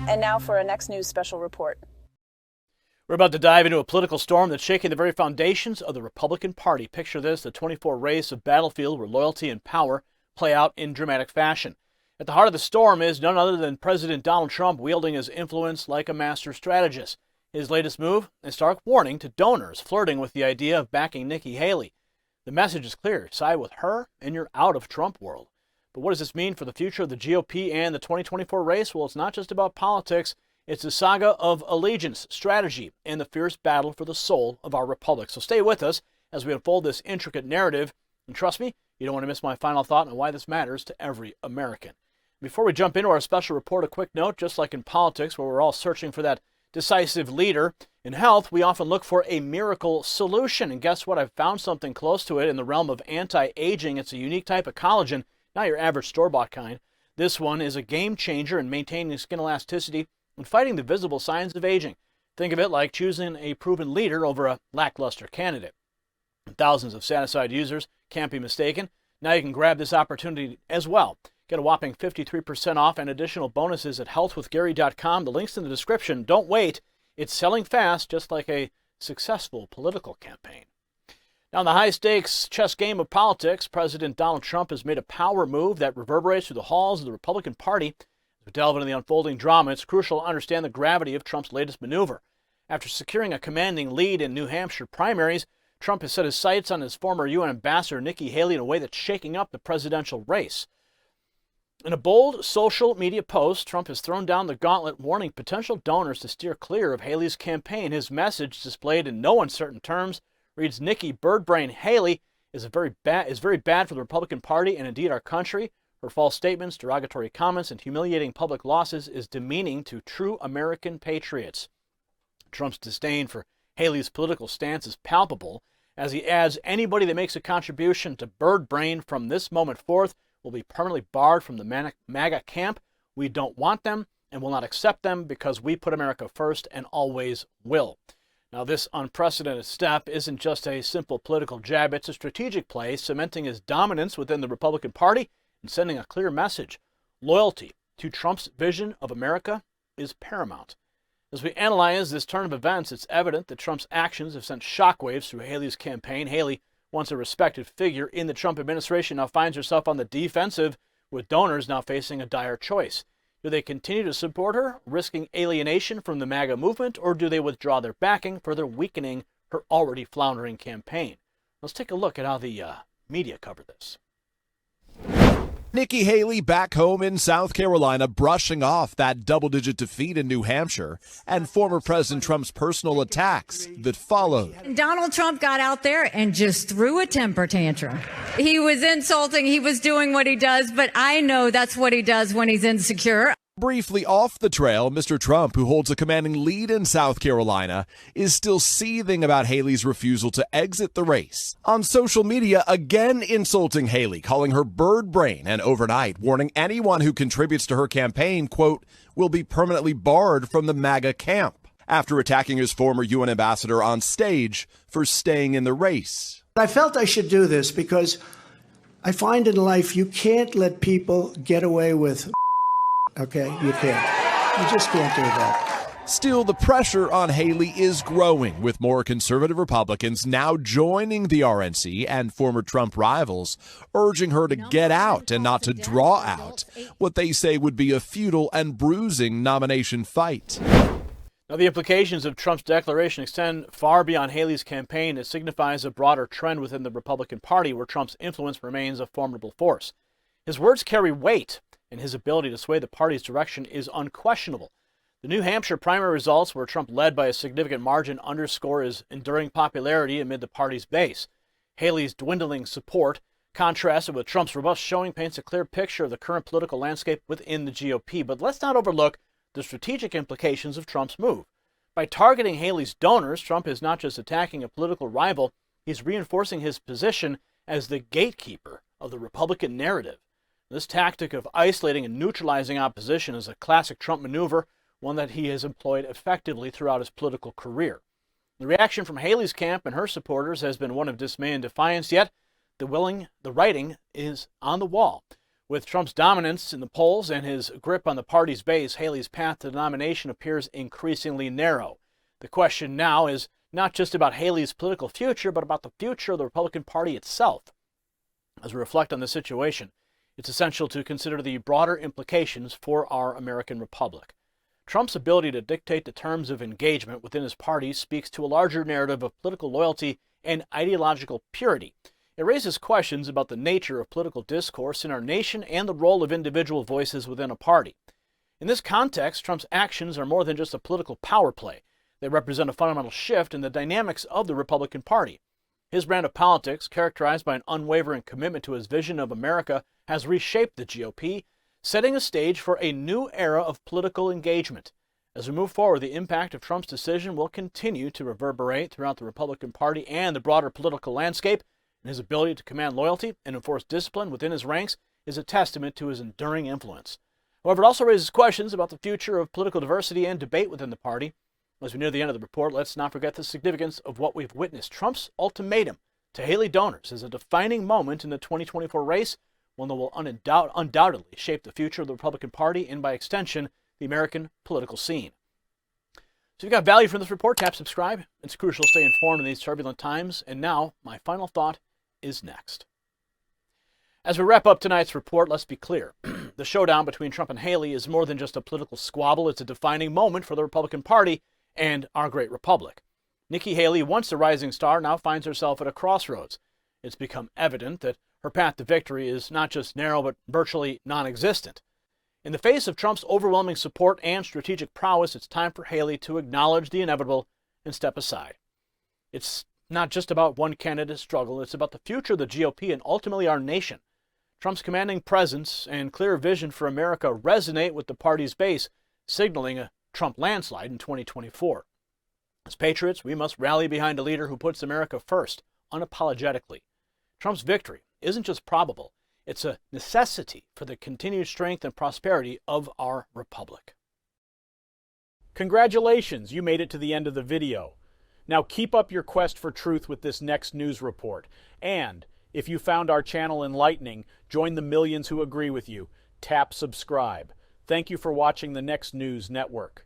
And now for our next news special report. We're about to dive into a political storm that's shaking the very foundations of the Republican Party. Picture this, the 24 race of battlefield where loyalty and power play out in dramatic fashion. At the heart of the storm is none other than President Donald Trump wielding his influence like a master strategist. His latest move, a stark warning to donors flirting with the idea of backing Nikki Haley. The message is clear, side with her and you're out of Trump world. But what does this mean for the future of the GOP and the 2024 race? Well, it's not just about politics. It's a saga of allegiance, strategy, and the fierce battle for the soul of our republic. So stay with us as we unfold this intricate narrative. And trust me, you don't want to miss my final thought on why this matters to every American. Before we jump into our special report, a quick note, just like in politics where we're all searching for that decisive leader, in health we often look for a miracle solution. And guess what? I've found something close to it in the realm of anti-aging. It's a unique type of collagen, not your average store-bought kind. This one is a game changer in maintaining skin elasticity and fighting the visible signs of aging. Think of it like choosing a proven leader over a lackluster candidate. Thousands of satisfied users can't be mistaken. Now you can grab this opportunity as well. Get a whopping 53% off and additional bonuses at healthwithgary.com. The link's in the description. Don't wait. It's selling fast, just like a successful political campaign. Now, in the high-stakes chess game of politics, President Donald Trump has made a power move that reverberates through the halls of the Republican Party. As we delve into the unfolding drama, it's crucial to understand the gravity of Trump's latest maneuver. After securing a commanding lead in New Hampshire primaries, Trump has set his sights on his former UN ambassador Nikki Haley in a way that's shaking up the presidential race. In a bold social media post, Trump has thrown down the gauntlet, warning potential donors to steer clear of Haley's campaign. His message, displayed in no uncertain terms, reads, "Nikki Birdbrain Haley is very bad for the Republican Party and indeed our country. Her false statements, derogatory comments, and humiliating public losses is demeaning to true American patriots." Trump's disdain for Haley's political stance is palpable as he adds, "Anybody that makes a contribution to Birdbrain from this moment forth will be permanently barred from the MAGA camp. We don't want them and will not accept them because we put America first and always will." Now, this unprecedented step isn't just a simple political jab. It's a strategic play, cementing his dominance within the Republican Party and sending a clear message. Loyalty to Trump's vision of America is paramount. As we analyze this turn of events, it's evident that Trump's actions have sent shockwaves through Haley's campaign. Haley, once a respected figure in the Trump administration, now finds herself on the defensive, with donors now facing a dire choice. Do they continue to support her, risking alienation from the MAGA movement, or do they withdraw their backing, further weakening her already floundering campaign? Let's take a look at how the media covered this. Nikki Haley back home in South Carolina, brushing off that double-digit defeat in New Hampshire and former President Trump's personal attacks that followed. Donald Trump got out there and just threw a temper tantrum. He was insulting, he was doing what he does, but I know that's what he does when he's insecure. Briefly off the trail, Mr. Trump, who holds a commanding lead in South Carolina, is still seething about Haley's refusal to exit the race. On social media, again insulting Haley, calling her bird brain, and overnight warning anyone who contributes to her campaign, quote, will be permanently barred from the MAGA camp, after attacking his former UN ambassador on stage for staying in the race. I felt I should do this because I find in life you can't let people get away with okay, you can't. You just can't do that. Still, the pressure on Haley is growing, with more conservative Republicans now joining the RNC and former Trump rivals, urging her to get out and not to draw out what they say would be a futile and bruising nomination fight. Now, the implications of Trump's declaration extend far beyond Haley's campaign. It signifies a broader trend within the Republican Party where Trump's influence remains a formidable force. His words carry weight, and his ability to sway the party's direction is unquestionable. The New Hampshire primary results, where Trump led by a significant margin, underscore his enduring popularity amid the party's base. Haley's dwindling support, contrasted with Trump's robust showing, paints a clear picture of the current political landscape within the GOP. But let's not overlook the strategic implications of Trump's move. By targeting Haley's donors, Trump is not just attacking a political rival, he's reinforcing his position as the gatekeeper of the Republican narrative. This tactic of isolating and neutralizing opposition is a classic Trump maneuver, one that he has employed effectively throughout his political career. The reaction from Haley's camp and her supporters has been one of dismay and defiance, yet The writing is on the wall. With Trump's dominance in the polls and his grip on the party's base, Haley's path to the nomination appears increasingly narrow. The question now is not just about Haley's political future, but about the future of the Republican Party itself. As we reflect on the situation, it's essential to consider the broader implications for our American republic. Trump's ability to dictate the terms of engagement within his party speaks to a larger narrative of political loyalty and ideological purity. It raises questions about the nature of political discourse in our nation and the role of individual voices within a party. In this context, Trump's actions are more than just a political power play. They represent a fundamental shift in the dynamics of the Republican Party. His brand of politics, characterized by an unwavering commitment to his vision of America, has reshaped the GOP, setting a stage for a new era of political engagement. As we move forward, the impact of Trump's decision will continue to reverberate throughout the Republican Party and the broader political landscape, and his ability to command loyalty and enforce discipline within his ranks is a testament to his enduring influence. However, it also raises questions about the future of political diversity and debate within the party. As we near the end of the report, let's not forget the significance of what we've witnessed. Trump's ultimatum to Haley donors is a defining moment in the 2024 race, one that will undoubtedly shape the future of the Republican Party and, by extension, the American political scene. So if you got value from this report, tap subscribe. It's crucial to stay informed in these turbulent times. And now, my final thought is next. As we wrap up tonight's report, let's be clear. The showdown between Trump and Haley is more than just a political squabble. It's a defining moment for the Republican Party and our great republic. Nikki Haley, once a rising star, now finds herself at a crossroads. It's become evident that her path to victory is not just narrow, but virtually non-existent. In the face of Trump's overwhelming support and strategic prowess, it's time for Haley to acknowledge the inevitable and step aside. It's not just about one candidate's struggle, it's about the future of the GOP and ultimately our nation. Trump's commanding presence and clear vision for America resonate with the party's base, signaling a Trump landslide in 2024. As patriots, we must rally behind a leader who puts America first, unapologetically. Trump's victory isn't just probable, it's a necessity for the continued strength and prosperity of our republic. Congratulations, you made it to the end of the video. Now keep up your quest for truth with this next news report. And if you found our channel enlightening, join the millions who agree with you. Tap subscribe. Thank you for watching the Next News Network.